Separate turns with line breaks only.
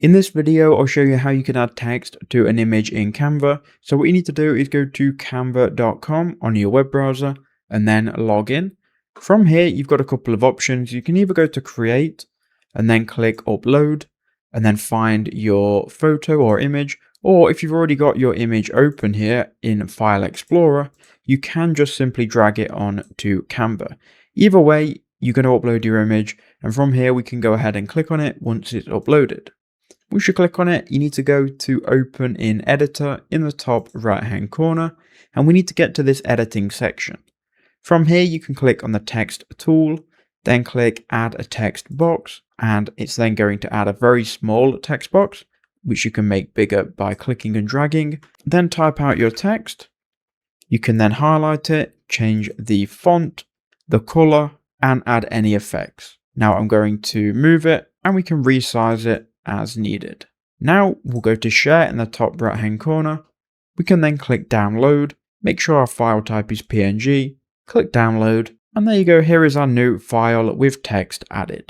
In this video, I'll show you how you can add text to an image in Canva. So what you need to do is go to canva.com on your web browser and then log in. From here, you've got a couple of options. You can either go to create and then click upload and then find your photo or image. Or if you've already got your image open here in File Explorer, you can just simply drag it on to Canva. Either way, you're going to upload your image, and from here we can go ahead and click on it once it's uploaded. Once you click on it, you need to go to Open in Editor in the top right hand corner, and we need to get to this editing section. From here you can click on the text tool, then click Add a text box, and it's then going to add a very small text box, which you can make bigger by clicking and dragging. Then type out your text. You can then highlight it, change the font, the color, and add any effects. Now I'm going to move it and we can resize it as needed. Now we'll go to share in the top right hand corner. We can then click download, make sure our file type is PNG, click download, and there you go, here is our new file with text added.